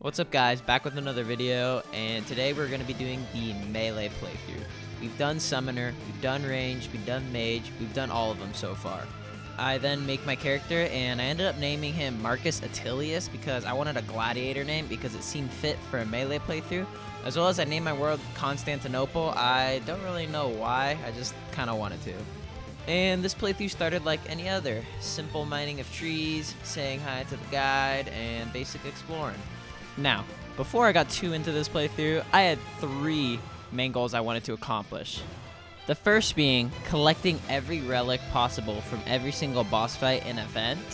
What's up guys, back with another video, and today we're going to be doing the melee playthrough. We've done summoner, we've done range, we've done mage, we've done all of them so far. I then make my character and I ended up naming him Marcus Attilius because I wanted a gladiator name because it seemed fit for a melee playthrough. As well as I named my world Constantinople. I don't really know why, I just kind of wanted to. And this playthrough started like any other. Simple mining of trees, saying hi to the guide, and basic exploring. Now, before I got too into this playthrough, I had 3 main goals I wanted to accomplish. The first being collecting every relic possible from every single boss fight and event.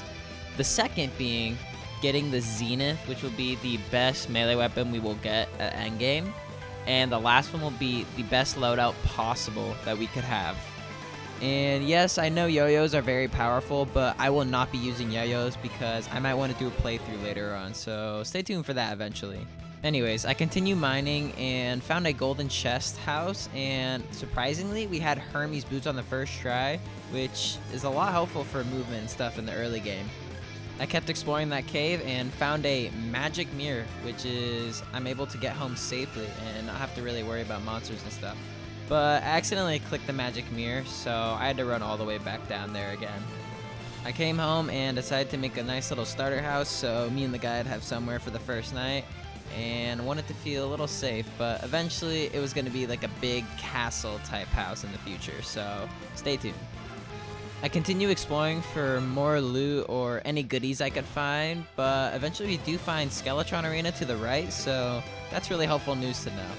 The second being getting the Zenith, which will be the best melee weapon we will get at endgame. And the last one will be the best loadout possible that we could have. And yes, I know yo-yos are very powerful, but I will not be using yo-yos because I might want to do a playthrough later on, so stay tuned for that eventually. Anyways, I continue mining and found a golden chest house, and surprisingly, we had Hermes boots on the first try, which is a lot helpful for movement and stuff in the early game. I kept exploring that cave and found a magic mirror, which is I'm able to get home safely and not have to really worry about monsters and stuff. But I accidentally clicked the magic mirror, so I had to run all the way back down there again. I came home and decided to make a nice little starter house so me and the guide have somewhere for the first night, and wanted to feel a little safe, but eventually it was going to be like a big castle type house in the future, so stay tuned. I continue exploring for more loot or any goodies I could find, but eventually we do find Skeletron Arena to the right, so that's really helpful news to know.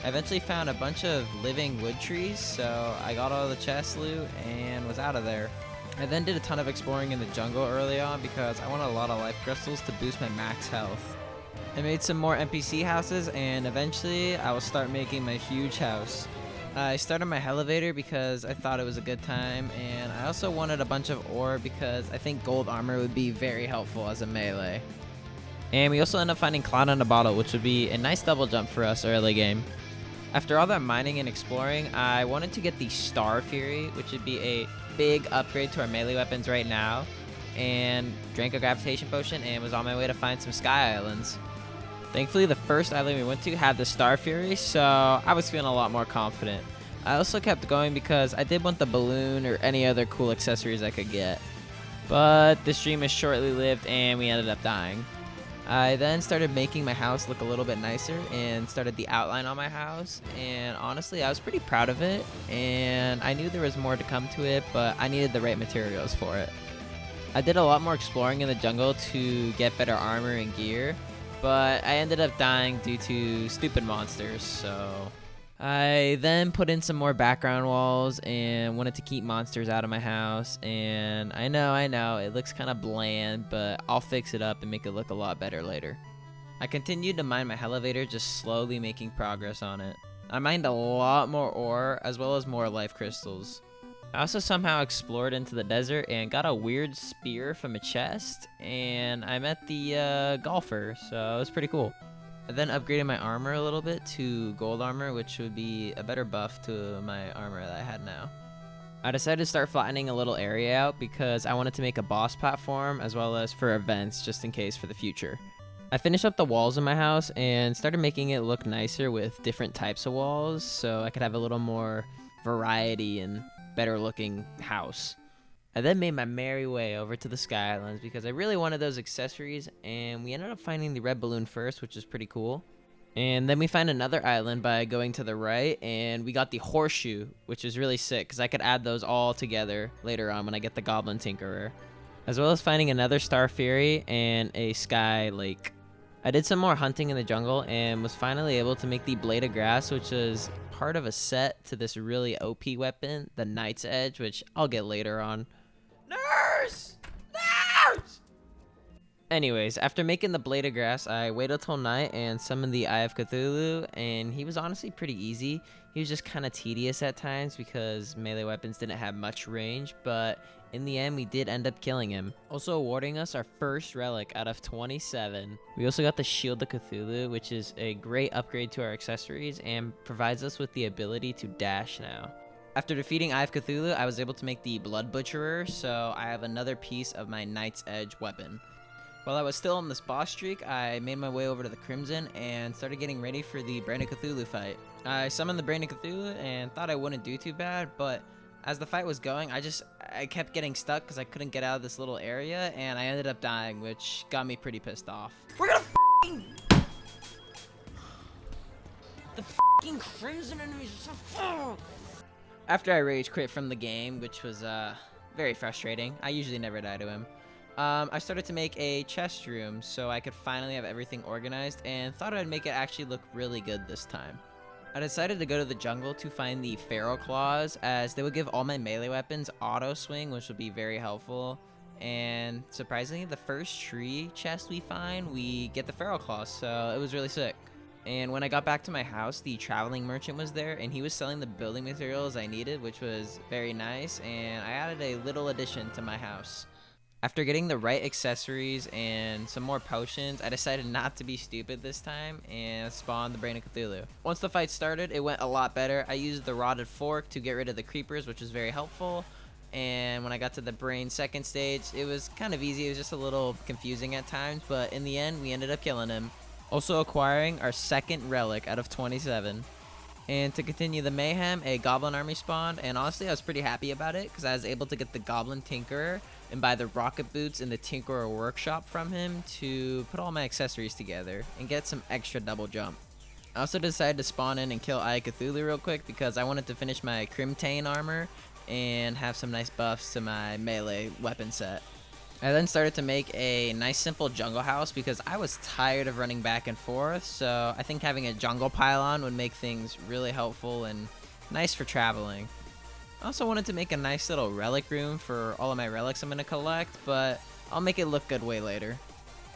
I eventually found a bunch of living wood trees, so I got all the chest loot and was out of there. I then did a ton of exploring in the jungle early on because I wanted a lot of life crystals to boost my max health. I made some more NPC houses and eventually I will start making my huge house. I started my elevator because I thought it was a good time, and I also wanted a bunch of ore because I think gold armor would be very helpful as a melee. And we also ended up finding Cloud in a Bottle, which would be a nice double jump for us early game. After all that mining and exploring, I wanted to get the Star Fury, which would be a big upgrade to our melee weapons right now, and drank a gravitation potion and was on my way to find some Sky Islands. Thankfully, the first island we went to had the Star Fury, so I was feeling a lot more confident. I also kept going because I did want the balloon or any other cool accessories I could get. But this dream is shortly lived and we ended up dying. I then started making my house look a little bit nicer and started the outline on my house, and honestly I was pretty proud of it, and I knew there was more to come to it, but I needed the right materials for it. I did a lot more exploring in the jungle to get better armor and gear, but I ended up dying due to stupid monsters, so I then put in some more background walls and wanted to keep monsters out of my house, and I know, it looks kind of bland, but I'll fix it up and make it look a lot better later. I continued to mine my elevator, just slowly making progress on it. I mined a lot more ore, as well as more life crystals. I also somehow explored into the desert and got a weird spear from a chest, and I met the golfer, so it was pretty cool. I then upgraded my armor a little bit to gold armor, which would be a better buff to my armor that I had now. I decided to start flattening a little area out because I wanted to make a boss platform as well as for events just in case for the future. I finished up the walls in my house and started making it look nicer with different types of walls so I could have a little more variety and better looking house. I then made my merry way over to the Sky Islands because I really wanted those accessories, and we ended up finding the red balloon first, which is pretty cool. And then we found another island by going to the right, and we got the horseshoe, which is really sick because I could add those all together later on when I get the Goblin Tinkerer. As well as finding another Star Fury and a Sky Lake. I did some more hunting in the jungle and was finally able to make the Blade of Grass, which is part of a set to this really OP weapon, the Knight's Edge, which I'll get later on. Nurse! Nurse! Anyways, after making the Blade of Grass, I waited till night and summoned the Eye of Cthulhu, and he was honestly pretty easy. He was just kind of tedious at times because melee weapons didn't have much range, but in the end we did end up killing him, also awarding us our first relic out of 27. We also got the Shield of Cthulhu, which is a great upgrade to our accessories and provides us with the ability to dash now. After defeating Eye of Cthulhu, I was able to make the Blood Butcherer, so I have another piece of my Knight's Edge weapon. While I was still on this boss streak, I made my way over to the Crimson and started getting ready for the Brain of Cthulhu fight. I summoned the Brain of Cthulhu and thought I wouldn't do too bad, but as the fight was going, I kept getting stuck because I couldn't get out of this little area, and I ended up dying, which got me pretty pissed off. We're gonna the f***ing Crimson enemies are so After I rage quit from the game, which was very frustrating. I usually never die to him. I started to make a chest room so I could finally have everything organized and thought I'd make it actually look really good this time. I decided to go to the jungle to find the Feral Claws, as they would give all my melee weapons auto swing, which would be very helpful. And surprisingly, the first tree chest we find, we get the Feral Claws, so it was really sick. And when I got back to my house, the traveling merchant was there, and he was selling the building materials I needed, which was very nice, and I added a little addition to my house. After getting the right accessories and some more potions, I decided not to be stupid this time and spawned the Brain of Cthulhu. Once the fight started, it went a lot better. I used the rotted fork to get rid of the creepers, which was very helpful. And when I got to the Brain second stage, it was kind of easy. It was just a little confusing at times, but in the end, we ended up killing him. Also acquiring our second relic out of 27. And to continue the mayhem, a goblin army spawned, and honestly I was pretty happy about it because I was able to get the goblin tinkerer and buy the rocket boots in the tinkerer workshop from him to put all my accessories together and get some extra double jump. I also decided to spawn in and kill Eye of Cthulhu real quick because I wanted to finish my Crimtane armor and have some nice buffs to my melee weapon set. I then started to make a nice simple jungle house because I was tired of running back and forth, so I think having a jungle pylon would make things really helpful and nice for traveling. I also wanted to make a nice little relic room for all of my relics I'm going to collect, but I'll make it look good way later.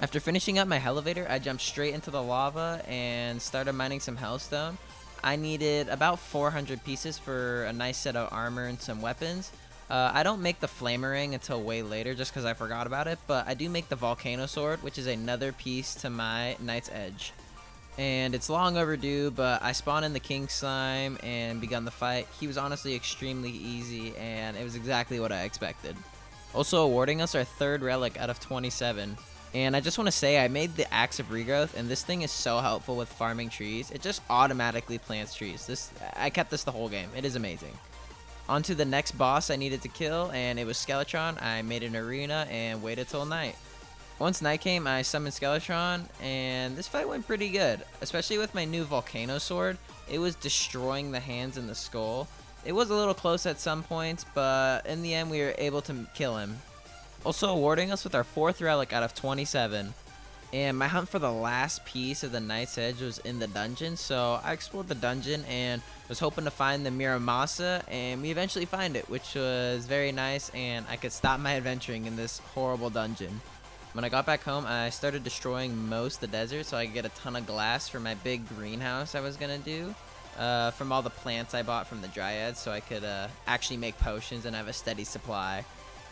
After finishing up my elevator, I jumped straight into the lava and started mining some hellstone. I needed about 400 pieces for a nice set of armor and some weapons. I don't make the flamer ring until way later just because I forgot about it, but I do make the volcano sword, which is another piece to my Knight's Edge. And it's long overdue, but I spawned in the king slime and begun the fight. He was honestly extremely easy, and it was exactly what I expected. Also awarding us our third relic out of 27. And I just want to say I made the Axe of Regrowth, and this thing is so helpful with farming trees. It just automatically plants trees. I kept this the whole game. It is amazing. On to the next boss I needed to kill, and it was Skeletron. I made an arena and waited till night. Once night came, I summoned Skeletron, and this fight went pretty good, especially with my new volcano sword. It was destroying the hands and the skull. It was a little close at some points, but in the end we were able to kill him. Also awarding us with our fourth relic out of 27. And my hunt for the last piece of the Knight's Edge was in the dungeon, so I explored the dungeon and was hoping to find the Miramasa, and we eventually find it, which was very nice, and I could stop my adventuring in this horrible dungeon. When I got back home, I started destroying most of the desert so I could get a ton of glass for my big greenhouse I was going to do, from all the plants I bought from the Dryads, so I could actually make potions and have a steady supply.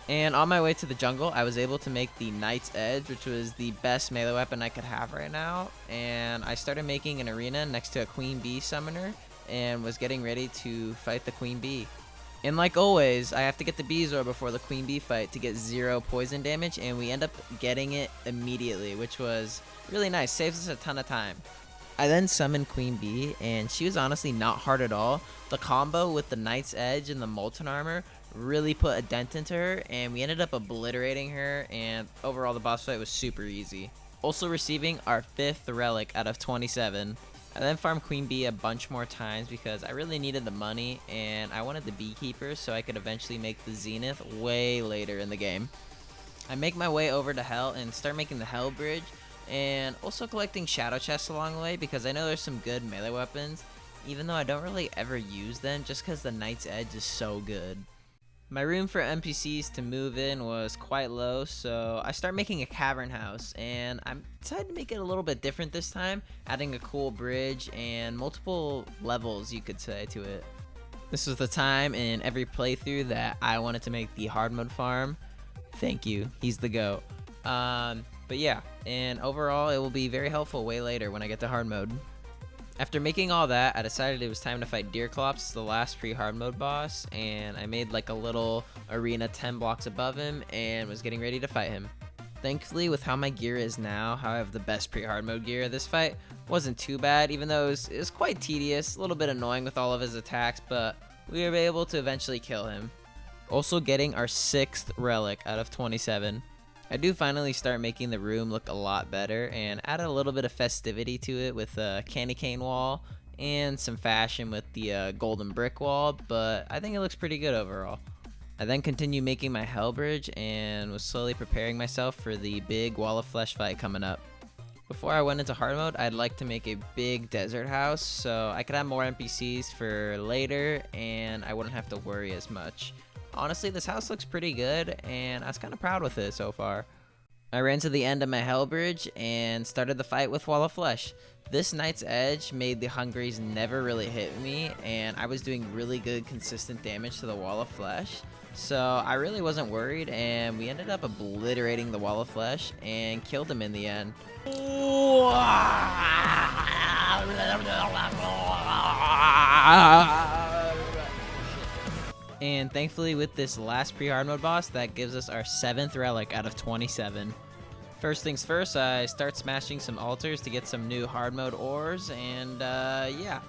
And on my way to the jungle, I was able to make the Knight's Edge, which was the best melee weapon I could have right now. And I started making an arena next to a Queen Bee summoner and was getting ready to fight the Queen Bee. And like always, I have to get the Beezor before the Queen Bee fight to get 0 poison damage, and we end up getting it immediately, which was really nice. Saves us a ton of time. I then summoned Queen Bee, and she was honestly not hard at all. The combo with the Knight's Edge and the Molten Armor really put a dent into her, and we ended up obliterating her, and overall the boss fight was super easy. Also receiving our fifth relic out of 27. I then farmed Queen Bee a bunch more times because I really needed the money, and I wanted the Beekeeper so I could eventually make the Zenith way later in the game. I make my way over to Hell and start making the Hell Bridge, and also collecting shadow chests along the way because I know there's some good melee weapons, even though I don't really ever use them just because the Knight's Edge is so good. My room for NPCs to move in was quite low, so I start making a cavern house, and I decided to make it a little bit different this time, adding a cool bridge and multiple levels, you could say, to it. This was the time in every playthrough that I wanted to make the hard mode farm. Thank you, he's the GOAT. But yeah, and overall it will be very helpful way later when I get to hard mode. After making all that, I decided it was time to fight Deerclops, the last pre-hard mode boss, and I made like a little arena 10 blocks above him and was getting ready to fight him. Thankfully, with how my gear is now, how I have the best pre-hard mode gear, this fight wasn't too bad, even though it was quite tedious, a little bit annoying with all of his attacks, but we were able to eventually kill him. Also getting our 6th relic out of 27. I do finally start making the room look a lot better and added a little bit of festivity to it with a candy cane wall and some fashion with the golden brick wall, but I think it looks pretty good overall. I then continued making my hell bridge and was slowly preparing myself for the big wall of flesh fight coming up. Before I went into hard mode, I'd like to make a big desert house so I could have more NPCs for later and I wouldn't have to worry as much. Honestly, this house looks pretty good and I was kind of proud with it so far. I ran to the end of my hell bridge and started the fight with Wall of Flesh. This Knight's Edge made the Hungries never really hit me and I was doing really good consistent damage to the Wall of Flesh. So I really wasn't worried and we ended up obliterating the Wall of Flesh and killed him in the end. And thankfully with this last pre-hard mode boss, that gives us our 7th relic out of 27. First things first, I start smashing some altars to get some new hard mode ores, and yeah.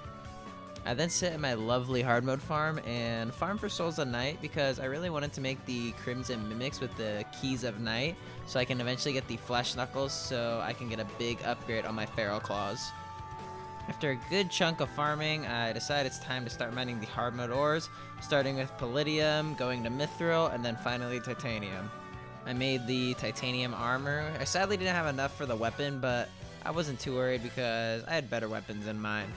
I then sit in my lovely hard mode farm and farm for Souls of Night because I really wanted to make the Crimson Mimics with the Keys of Night so I can eventually get the Flesh Knuckles so I can get a big upgrade on my Feral Claws. After a good chunk of farming, I decided it's time to start mining the hard mode ores, starting with Palladium, going to Mithril, and then finally Titanium. I made the Titanium armor. I sadly didn't have enough for the weapon, but I wasn't too worried because I had better weapons in mind.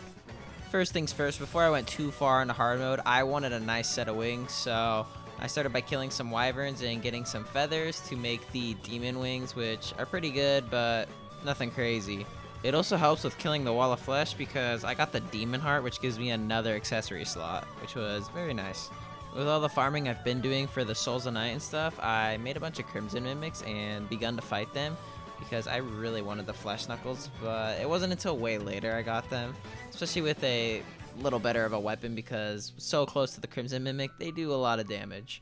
First things first, before I went too far into hard mode, I wanted a nice set of wings, so I started by killing some wyverns and getting some feathers to make the demon wings, which are pretty good, but nothing crazy. It also helps with killing the Wall of Flesh because I got the Demon Heart, which gives me another accessory slot, which was very nice. With all the farming I've been doing for the Souls of Night and stuff, I made a bunch of Crimson Mimics and begun to fight them because I really wanted the Flesh Knuckles, but it wasn't until way later I got them, especially with a little better of a weapon because so close to the Crimson Mimic, they do a lot of damage.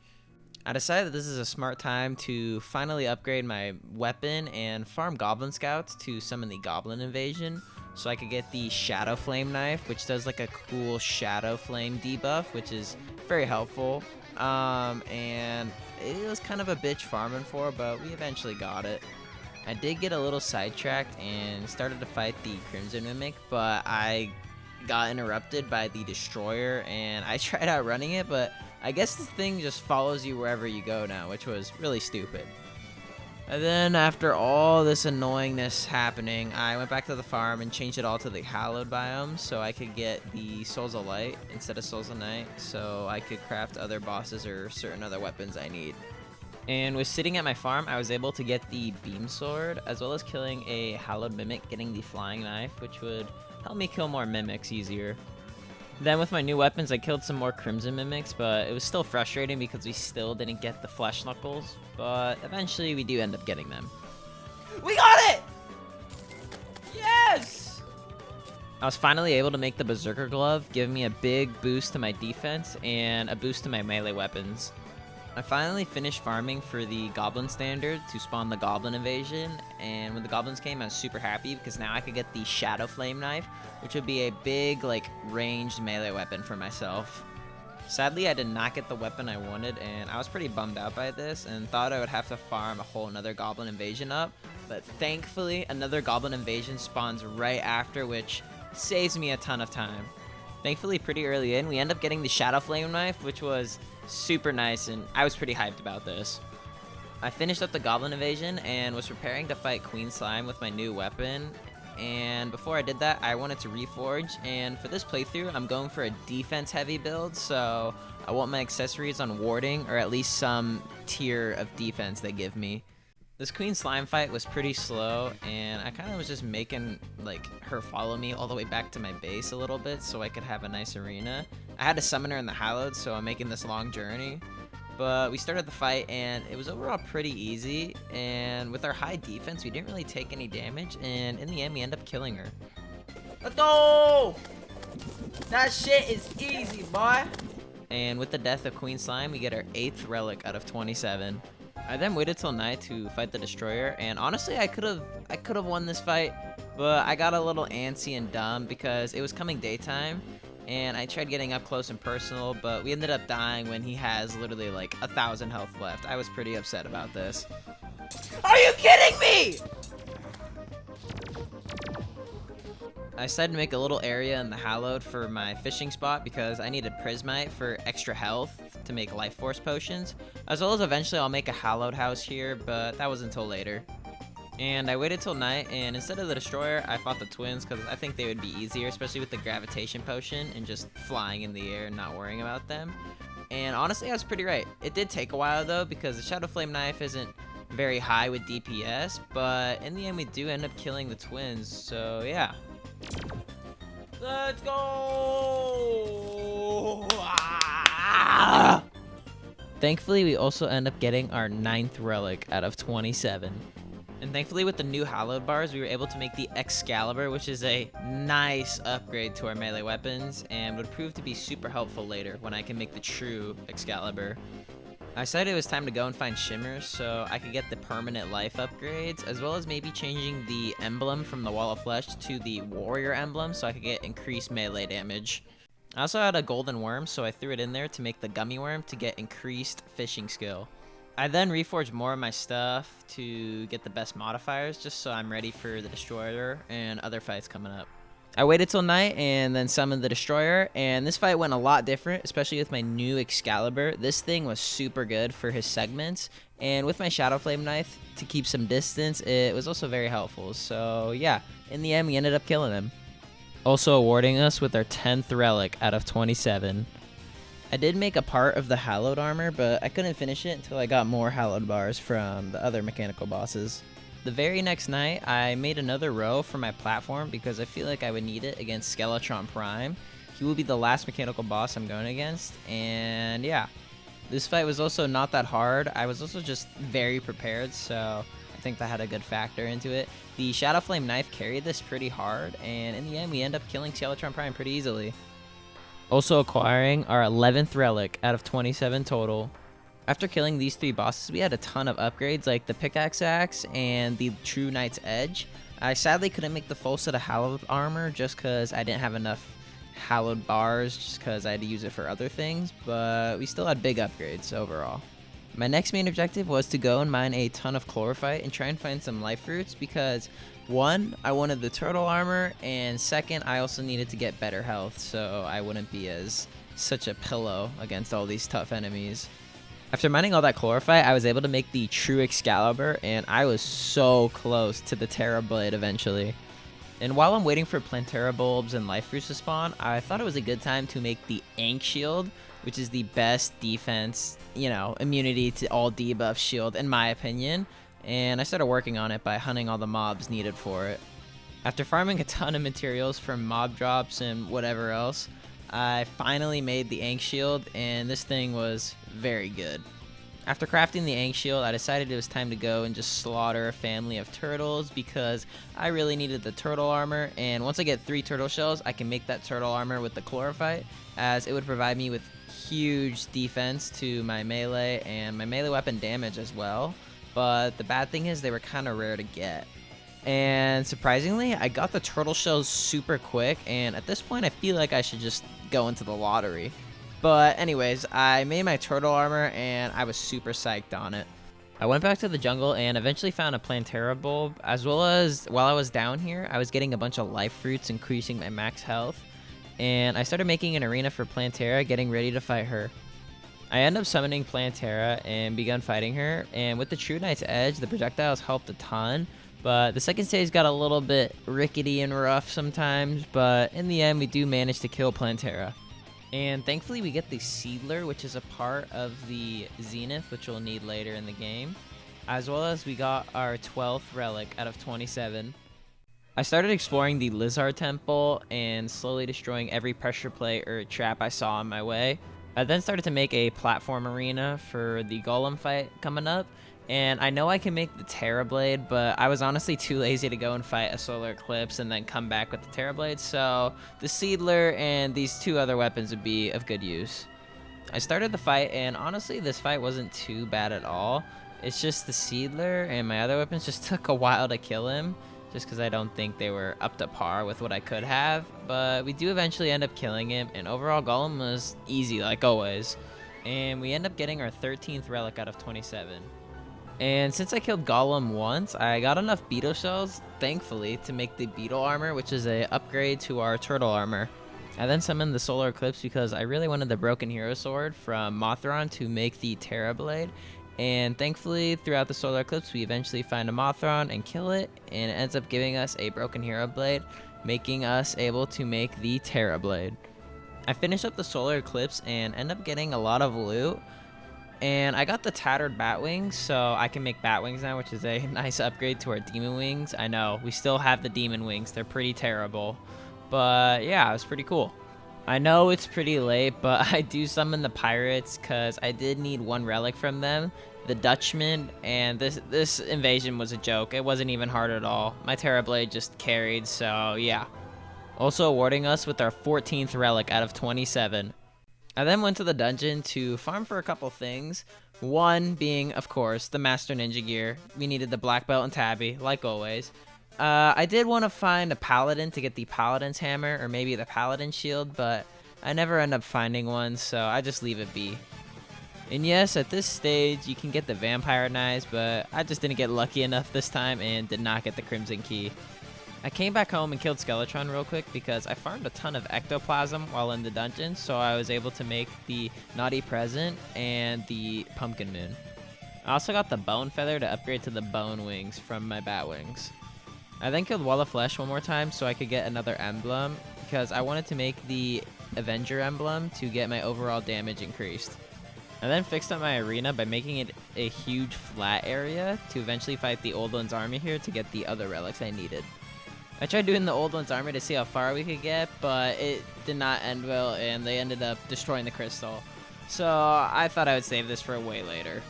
I decided that this is a smart time to finally upgrade my weapon and farm Goblin Scouts to summon the Goblin Invasion so I could get the Shadow Flame Knife, which does like a cool Shadow Flame debuff, which is very helpful. And it was kind of a bitch farming for, but we eventually got it. I did get a little sidetracked and started to fight the Crimson Mimic, but I got interrupted by the Destroyer and I tried outrunning it, but I guess this thing just follows you wherever you go now, which was really stupid. And then after all this annoyingness happening, I went back to the farm and changed it all to the Hallowed biome so I could get the Souls of Light instead of Souls of Night so I could craft other bosses or certain other weapons I need. And with sitting at my farm, I was able to get the Beam Sword, as well as killing a Hallowed Mimic, getting the Flying Knife, which would help me kill more Mimics easier. Then with my new weapons, I killed some more Crimson Mimics, but it was still frustrating because we still didn't get the Flesh Knuckles, but eventually we do end up getting them. We got it! Yes! I was finally able to make the Berserker Glove, giving me a big boost to my defense and a boost to my melee weapons. I finally finished farming for the Goblin Standard to spawn the Goblin Invasion, and when the Goblins came, I was super happy because now I could get the Shadow Flame Knife, which would be a big, ranged melee weapon for myself. Sadly, I did not get the weapon I wanted, and I was pretty bummed out by this and thought I would have to farm a whole another Goblin Invasion up, but thankfully, another Goblin Invasion spawns right after, which saves me a ton of time. Thankfully, pretty early in, we end up getting the Shadow Flame Knife, which was super nice, and I was pretty hyped about this. I finished up the Goblin Invasion and was preparing to fight Queen Slime with my new weapon, and before I did that, I wanted to reforge, and for this playthrough, I'm going for a defense-heavy build, so I want my accessories on warding, or at least some tier of defense they give me. This Queen Slime fight was pretty slow, and I kind of was just making, her follow me all the way back to my base a little bit so I could have a nice arena. I had to summon her in the Hallowed, so I'm making this long journey. But we started the fight, and it was overall pretty easy, and with our high defense, we didn't really take any damage, and in the end, we end up killing her. Let's go! That shit is easy, boy! And with the death of Queen Slime, we get our 8th relic out of 27. I then waited till night to fight the destroyer, and honestly I could have won this fight, but I got a little antsy and dumb because it was coming daytime, and I tried getting up close and personal, but we ended up dying when he has literally like 1,000 health left. I was pretty upset about this. Are you kidding me? I decided to make a little area in the hallowed for my fishing spot because I needed prismite for extra health to make life force potions, as well as eventually I'll make a hallowed house here, but that was until later. And I waited till night, and instead of the destroyer, I fought the twins because I think they would be easier, especially with the gravitation potion and just flying in the air and not worrying about them. And honestly, I was pretty right. It did take a while though because the Shadow Flame Knife isn't very high with DPS, but in the end we do end up killing the twins, so yeah. Let's go! Ah! Thankfully, we also end up getting our 9th relic out of 27. And thankfully, with the new hallowed bars, we were able to make the Excalibur, which is a nice upgrade to our melee weapons, and would prove to be super helpful later when I can make the true Excalibur. I decided it was time to go and find shimmers so I could get the permanent life upgrades, as well as maybe changing the emblem from the Wall of Flesh to the warrior emblem so I could get increased melee damage. I also had a golden worm, so I threw it in there to make the gummy worm to get increased fishing skill. I then reforged more of my stuff to get the best modifiers just so I'm ready for the destroyer and other fights coming up. I waited till night and then summoned the destroyer, and this fight went a lot different, especially with my new Excalibur. This thing was super good for his segments, and with my Shadow Flame Knife to keep some distance, it was also very helpful. So yeah, in the end we ended up killing him. Also awarding us with our 10th relic out of 27. I did make a part of the hallowed armor, but I couldn't finish it until I got more hallowed bars from the other mechanical bosses. The very next night, I made another row for my platform because I feel like I would need it against Skeletron Prime. He will be the last mechanical boss I'm going against, and yeah. This fight was also not that hard. I was also just very prepared, so I think that had a good factor into it. The Shadow Flame Knife carried this pretty hard, and in the end, we end up killing Skeletron Prime pretty easily. Also acquiring our 11th relic out of 27 total. After killing these 3 bosses, we had a ton of upgrades like the Pickaxe Axe and the True Knight's Edge. I sadly couldn't make the full set of Hallowed armor just because I didn't have enough Hallowed bars just because I had to use it for other things, but we still had big upgrades overall. My next main objective was to go and mine a ton of chlorophyte and try and find some life fruits because 1, I wanted the turtle armor, and 2nd, I also needed to get better health so I wouldn't be as such a pillow against all these tough enemies. After mining all that chlorophyte, I was able to make the true Excalibur, and I was so close to the Terra Blade eventually. And while I'm waiting for Plantera bulbs and life fruits to spawn, I thought it was a good time to make the Ankh Shield, which is the best defense, immunity to all debuff shield in my opinion. And I started working on it by hunting all the mobs needed for it. After farming a ton of materials from mob drops and whatever else, I finally made the Ankh Shield, and this thing was very good. After crafting the Ankh Shield, I decided it was time to go and just slaughter a family of turtles because I really needed the turtle armor, and once I get 3 turtle shells, I can make that turtle armor with the chlorophyte, as it would provide me with huge defense to my melee and my melee weapon damage as well. But the bad thing is they were kind of rare to get. And surprisingly, I got the turtle shells super quick, and at this point I feel like I should just go into the lottery. But anyways, I made my turtle armor and I was super psyched on it. I went back to the jungle and eventually found a Plantera bulb, as well as while I was down here, I was getting a bunch of life fruits, increasing my max health. And I started making an arena for Plantera, getting ready to fight her. I ended up summoning Plantera and begun fighting her, and with the True Knight's Edge, the projectiles helped a ton, but the second stage got a little bit rickety and rough sometimes, but in the end we do manage to kill Plantera. And thankfully we get the Seedler, which is a part of the Zenith, which we'll need later in the game, as well as we got our 12th relic out of 27. I started exploring the Lizard Temple and slowly destroying every pressure plate or trap I saw on my way. I then started to make a platform arena for the Golem fight coming up, and I know I can make the Terra Blade, but I was honestly too lazy to go and fight a Solar Eclipse and then come back with the Terra Blade, so the Seedler and these 2 other weapons would be of good use. I started the fight, and honestly this fight wasn't too bad at all. It's just the Seedler and my other weapons just took a while to kill him, just because I don't think they were up to par with what I could have. But we do eventually end up killing him, and overall Golem was easy like always. And we end up getting our 13th relic out of 27. And since I killed Golem once, I got enough beetle shells, thankfully, to make the beetle armor, which is a upgrade to our turtle armor. I then summoned the solar eclipse because I really wanted the broken hero sword from Mothron to make the Terra blade. And thankfully, throughout the solar eclipse, we eventually find a Mothron and kill it, and it ends up giving us a broken hero blade, making us able to make the Terra blade. I finished up the solar eclipse and end up getting a lot of loot. And I got the tattered bat wings, so I can make bat wings now, which is a nice upgrade to our demon wings. I know, we still have the demon wings. They're pretty terrible. But yeah, it was pretty cool. I know it's pretty late, but I do summon the pirates because I did need one relic from them, the Dutchman, and this invasion was a joke. It wasn't even hard at all. My Terra Blade just carried, so yeah. Also awarding us with our 14th relic out of 27. I then went to the dungeon to farm for a couple things. One being, of course, the Master Ninja gear. We needed the Black Belt and Tabby, like always. I did want to find a Paladin to get the Paladin's hammer, or maybe the Paladin shield, but I never end up finding one, so I just leave it be. And yes, at this stage, you can get the Vampire Knives, but I just didn't get lucky enough this time and did not get the Crimson Key. I came back home and killed Skeletron real quick because I farmed a ton of ectoplasm while in the dungeon, so I was able to make the Naughty Present and the Pumpkin Moon. I also got the Bone Feather to upgrade to the Bone Wings from my Bat Wings. I then killed Wall of Flesh one more time so I could get another emblem because I wanted to make the Avenger emblem to get my overall damage increased. I then fixed up my arena by making it a huge flat area to eventually fight the Old One's army here to get the other relics I needed. I tried doing the Old One's army to see how far we could get, but it did not end well, and they ended up destroying the crystal. So I thought I would save this for way later.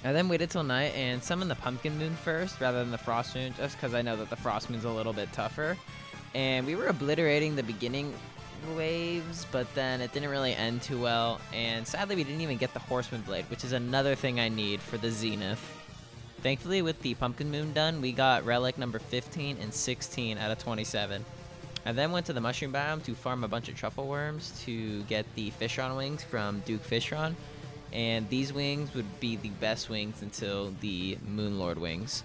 I then waited till night and summoned the Pumpkin Moon first rather than the Frost Moon, just because I know that the Frost Moon's a little bit tougher. And we were obliterating the beginning waves, but then it didn't really end too well, and sadly we didn't even get the Horseman Blade, which is another thing I need for the Zenith. Thankfully, with the Pumpkin Moon done, we got relic number 15 and 16 out of 27. I then went to the Mushroom Biome to farm a bunch of truffle worms to get the Fishron wings from Duke Fishron, and these wings would be the best wings until the Moonlord wings.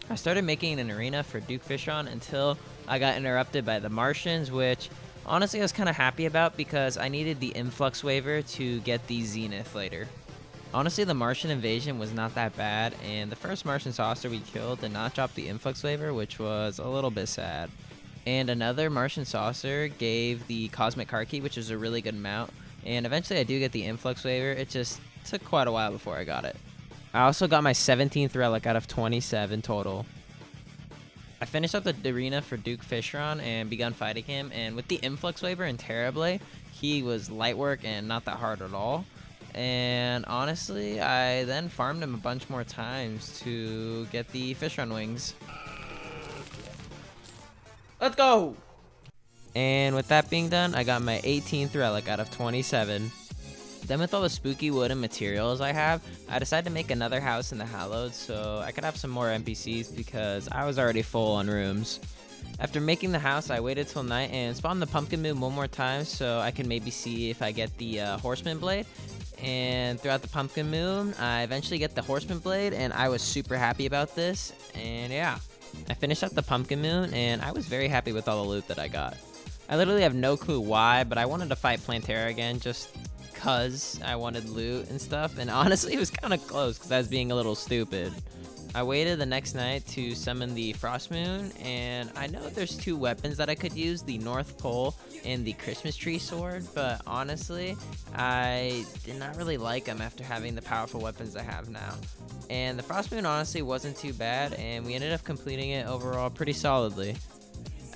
I started making an arena for Duke Fishron until I got interrupted by the Martians, which honestly I was kind of happy about because I needed the Influx waiver to get the Zenith later. Honestly, the Martian invasion was not that bad, and the first Martian saucer we killed did not drop the Influx waiver, which was a little bit sad. And another Martian saucer gave the Cosmic Car Key, which is a really good mount, and eventually I do get the Influx waiver. It just took quite a while before I got it. I also got my 17th relic out of 27 total. I finished up the arena for Duke Fishron and begun fighting him, and with the Influx waiver and Terra Blade, he was light work and not that hard at all. And honestly, I then farmed him a bunch more times to get the Fishron wings. Let's go! And with that being done, I got my 18th relic out of 27. Then with all the spooky wooden materials I have, I decided to make another house in the Hallowed so I could have some more NPCs because I was already full on rooms. After making the house, I waited till night and spawned the Pumpkin Moon one more time so I can maybe see if I get the Horseman Blade. And throughout the Pumpkin Moon, I eventually get the Horseman Blade, and I was super happy about this. And yeah, I finished up the Pumpkin Moon, and I was very happy with all the loot that I got. I literally have no clue why, but I wanted to fight Plantera again just because I wanted loot and stuff. And honestly, it was kind of close because I was being a little stupid. I waited the next night to summon the Frost Moon, and I know there's two weapons that I could use, the North Pole and the Christmas Tree Sword, but honestly, I did not really like them after having the powerful weapons I have now. And the Frost Moon honestly wasn't too bad, and we ended up completing it overall pretty solidly,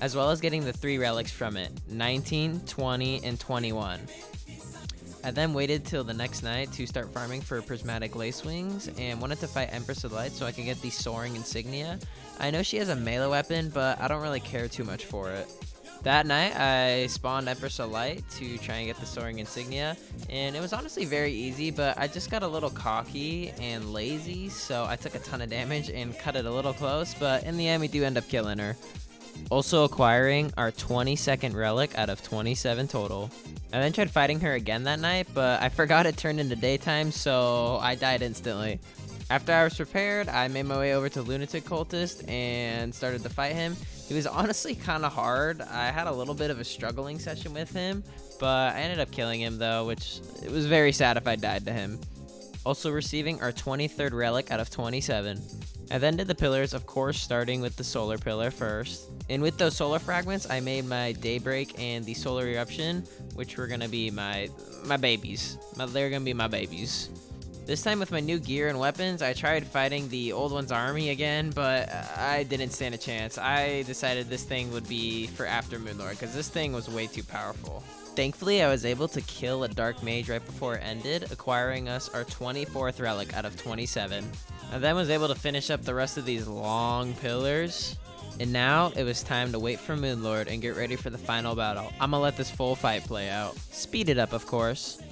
as well as getting the 3 relics from it, 19, 20, and 21. I then waited till the next night to start farming for Prismatic Lace Wings and wanted to fight Empress of Light so I could get the Soaring Insignia. I know she has a melee weapon, but I don't really care too much for it. That night, I spawned Empress of Light to try and get the Soaring Insignia, and it was honestly very easy, but I just got a little cocky and lazy, so I took a ton of damage and cut it a little close, but in the end, we do end up killing her. Also acquiring our 22nd relic out of 27 total. I then tried fighting her again that night, but I forgot it turned into daytime, so I died instantly. After I was prepared, I made my way over to Lunatic Cultist and started to fight him. He was honestly kind of hard. I had a little bit of a struggling session with him, but I ended up killing him though, which it was very sad if I died to him. Also receiving our 23rd relic out of 27. I then did the pillars, of course, starting with the solar pillar first. And with those solar fragments, I made my Daybreak and the solar eruption, which were gonna be my babies. They're gonna be my babies. This time with my new gear and weapons, I tried fighting the old one's army again, but I didn't stand a chance. I decided this thing would be for after Moonlord, because this thing was way too powerful. Thankfully, I was able to kill a Dark Mage right before it ended, acquiring us our 24th relic out of 27. I then was able to finish up the rest of these long pillars. And now it was time to wait for Moonlord and get ready for the final battle. I'm gonna let this full fight play out. Speed it up, of course.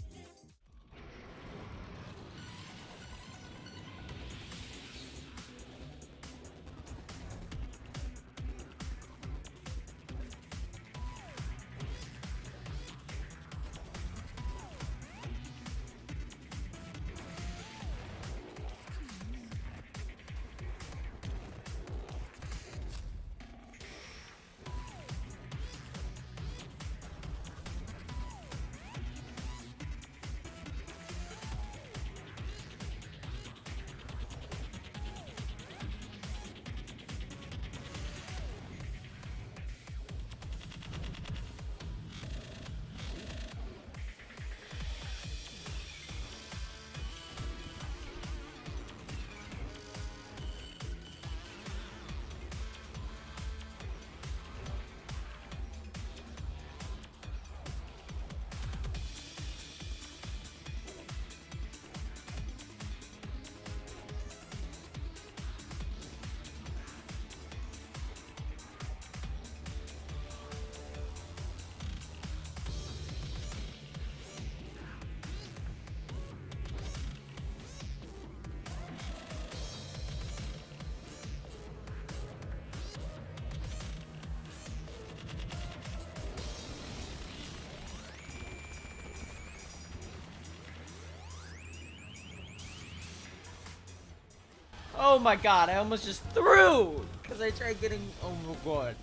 Oh my god, I almost just threw! Because I tried getting... Oh my god.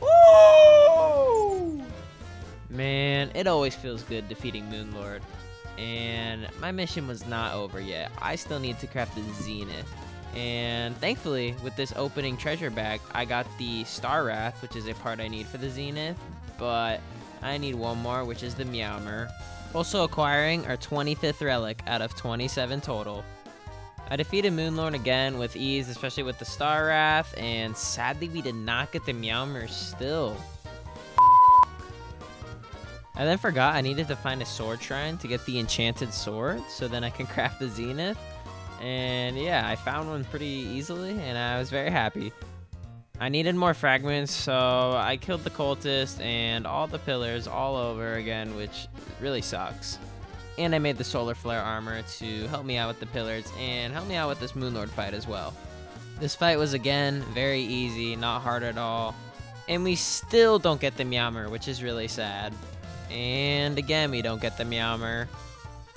Woo! Man, it always feels good defeating Moonlord. And my mission was not over yet. I still need to craft the Zenith. And thankfully, with this opening treasure bag, I got the Star Wrath, which is a part I need for the Zenith. But I need one more, which is the Meowmer. Also acquiring our 25th relic out of 27 total. I defeated Moonlord again with ease, especially with the Star Wrath, and sadly we did not get the Meowmer still. I then forgot I needed to find a sword shrine to get the enchanted sword, so then I can craft the Zenith. And yeah, I found one pretty easily, and I was very happy. I needed more fragments, so I killed the cultist and all the pillars all over again, which really sucks. And I made the solar flare armor to help me out with the pillars and help me out with this Moonlord fight as well. This fight was again very easy, not hard at all. And we still don't get the Meowmer, which is really sad. And again, we don't get the Meowmer.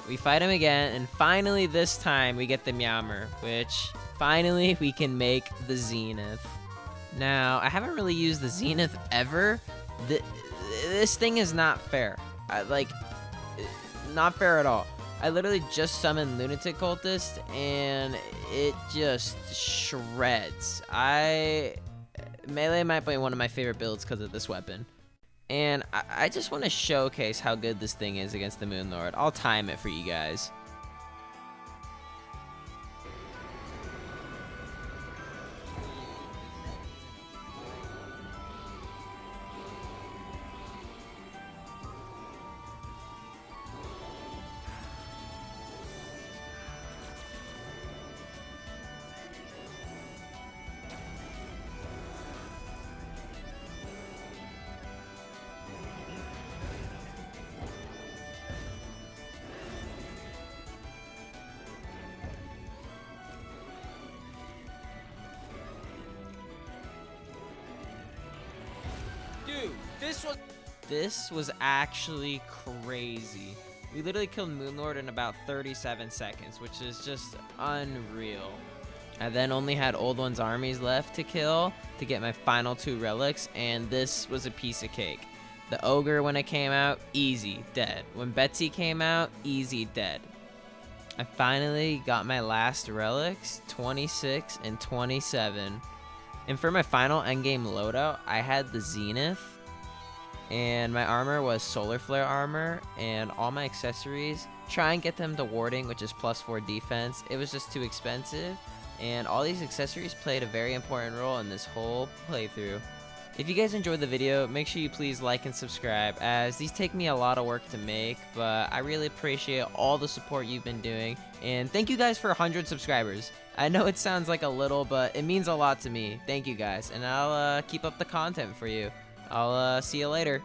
We fight him again, and finally this time we get the Meowmer, which finally we can make the Zenith. Now, I haven't really used the Zenith ever. This thing is not fair. Not fair at all. I literally just summoned Lunatic Cultist and it just shreds. Melee might be one of my favorite builds because of this weapon. And I just want to showcase how good this thing is against the Moonlord. I'll time it for you guys. This was actually crazy. We literally killed Moonlord in about 37 seconds, which is just unreal. I then only had Old One's armies left to kill to get my final 2 relics, and this was a piece of cake. The Ogre, when it came out, easy, dead. When Betsy came out, easy, dead. I finally got my last relics, 26 and 27. And for my final endgame loadout, I had the Zenith, and my armor was Solar Flare armor, and all my accessories, try and get them to warding, which is +4 defense. It was just too expensive, and all these accessories played a very important role in this whole playthrough. If you guys enjoyed the video, make sure you please like and subscribe, as these take me a lot of work to make, but I really appreciate all the support you've been doing, and thank you guys for 100 subscribers. I know it sounds like a little, but it means a lot to me. Thank you guys, and I'll keep up the content for you. I'll see you later.